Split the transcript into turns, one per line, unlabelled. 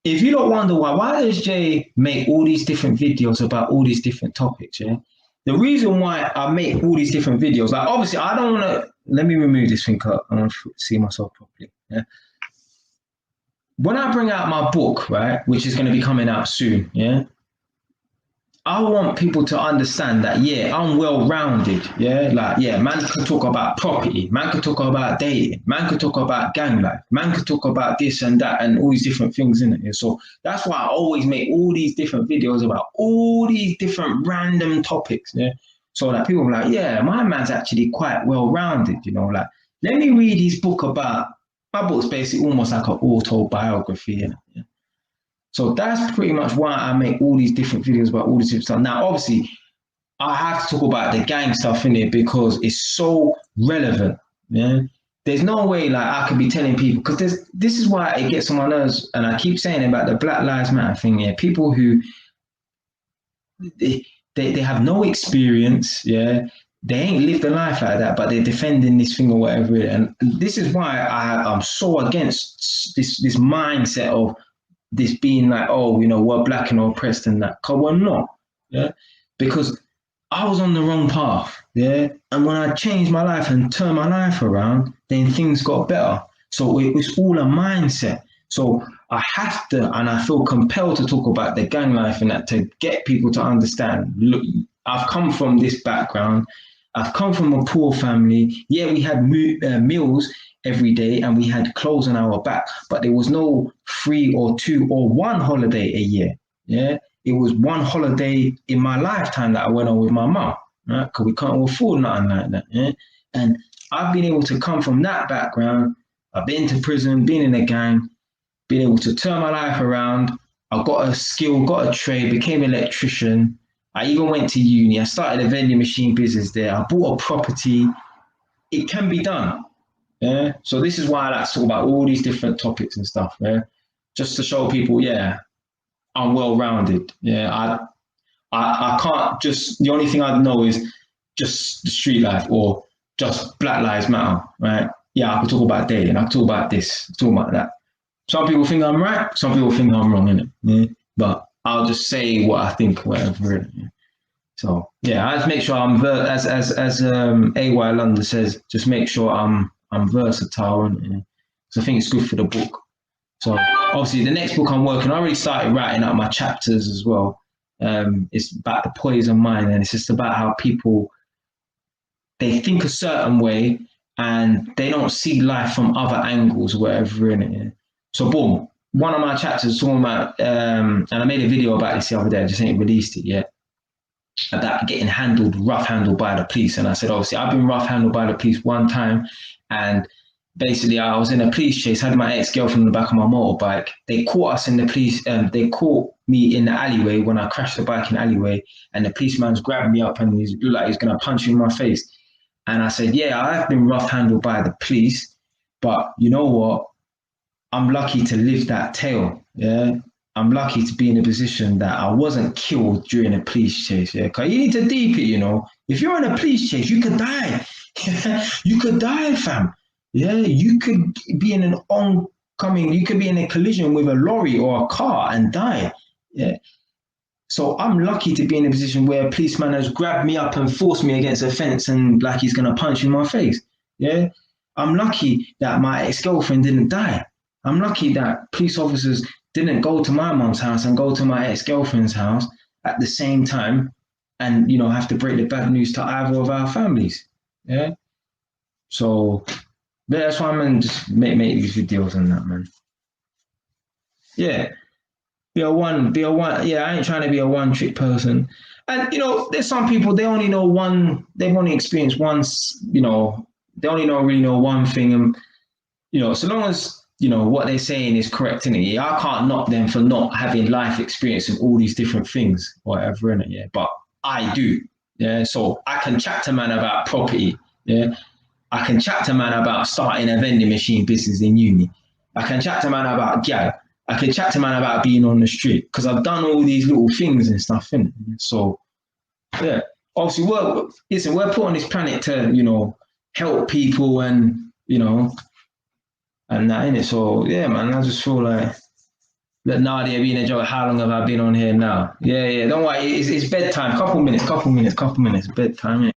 if you don't wonder why does Jay make all these different videos about all these different topics, yeah? The reason why I make all these different videos, like obviously I don't want to, let me remove this thing up. I want to see myself properly, yeah? When I bring out my book, right, which is going to be coming out soon, yeah? I want people to understand that, yeah, I'm well-rounded, yeah? Like, yeah, man could talk about property, man could talk about dating, man could talk about gang life, man could talk about this and that and all these different things, in it. Yeah? So that's why I always make all these different videos about all these different random topics, yeah? So that people are like, yeah, my man's actually quite well-rounded, you know? Like, let me read his book about, my book's basically almost like an autobiography, yeah? So that's pretty much why I make all these different videos about all these different stuff. Now, obviously, I have to talk about the gang stuff in it because it's so relevant. Yeah, there's no way like I could be telling people because this is why it gets on my nerves, and I keep saying about the Black Lives Matter thing. Yeah, people who they have no experience. Yeah, they ain't lived a life like that, but they're defending this thing or whatever. And this is why I'm so against this mindset of this being like, oh, you know, we're black and oppressed and that, because we're not, yeah? Because I was on the wrong path, yeah? And when I changed my life and turned my life around, then things got better. So it's all a mindset. So I have to, and I feel compelled to talk about the gang life and that to get people to understand, look, I've come from this background. I've come from a poor family. Yeah, we had meals every day and we had clothes on our back, but there was no 3 or 2 or 1 holiday a year. Yeah, it was 1 holiday in my lifetime that I went on with my mum, right? Because we can't afford nothing like that. Yeah, and I've been able to come from that background. I've been to prison, been in a gang, been able to turn my life around. I got a skill, got a trade, became an electrician. I even went to uni. I started a vending machine business there. I bought a property. It can be done. Yeah. So this is why I like to talk about all these different topics and stuff. Yeah. Just to show people, yeah, I'm well-rounded. Yeah. I can't just, the only thing I know is just the street life or just Black Lives Matter, right? Yeah, I could talk about dating. I could talk about this, talk about that. Some people think I'm right. Some people think I'm wrong, innit? Yeah. But I'll just say what I think, whatever. Yeah. So yeah, I just make sure I'm as AY London says, just make sure I'm versatile, and so I think it's good for the book. So obviously the next book I'm working, I already started writing out my chapters as well. It's about the poison mind, and it's just about how people they think a certain way and they don't see life from other angles, or whatever in it. Yeah. So boom, one of my chapters is talking about, and I made a video about this the other day. I just ain't released it yet. About getting rough handled by the police. And I said, obviously, I've been rough handled by the police one time. And basically, I was in a police chase, had my ex-girlfriend in the back of my motorbike. They caught us in the police, they caught me in the alleyway when I crashed the bike in the alleyway. And the policeman's grabbed me up and he looked like he's going to punch me in my face. And I said, yeah, I've been rough handled by the police. But you know what? I'm lucky to live that tale. Yeah. I'm lucky to be in a position that I wasn't killed during a police chase. Yeah, because you need to deep it, you know. If you're in a police chase, you could die. You could die, fam. Yeah, you could be in an oncoming, you could be in a collision with a lorry or a car and die. Yeah. So I'm lucky to be in a position where a policeman has grabbed me up and forced me against a fence and like he's gonna punch me in my face. Yeah. I'm lucky that my ex-girlfriend didn't die. I'm lucky that police officers didn't go to my mom's house and go to my ex-girlfriend's house at the same time and, you know, have to break the bad news to either of our families. Yeah. So that's why I'm going to just make these videos on that, man. Yeah. Be a one. Yeah, I ain't trying to be a one-trick person. And, you know, there's some people, they only know one, they've only experienced once, you know, they only really know one thing. And, you know, so long as, you know, what they're saying is correct, innit? Yeah, I can't knock them for not having life experience of all these different things, whatever, innit? Yeah, but I do. Yeah, so I can chat to man about property. Yeah, I can chat to man about starting a vending machine business in uni. I can chat to man about gal. I can chat to man about being on the street because I've done all these little things and stuff, innit? So, yeah, obviously, we're put on this planet to, you know, help people and, you know, and that in it. So yeah, man, I just feel like Look, Nadia being a joke. How long have I been on here now? Yeah, don't worry. It's bedtime. Couple minutes. Bedtime. Innit?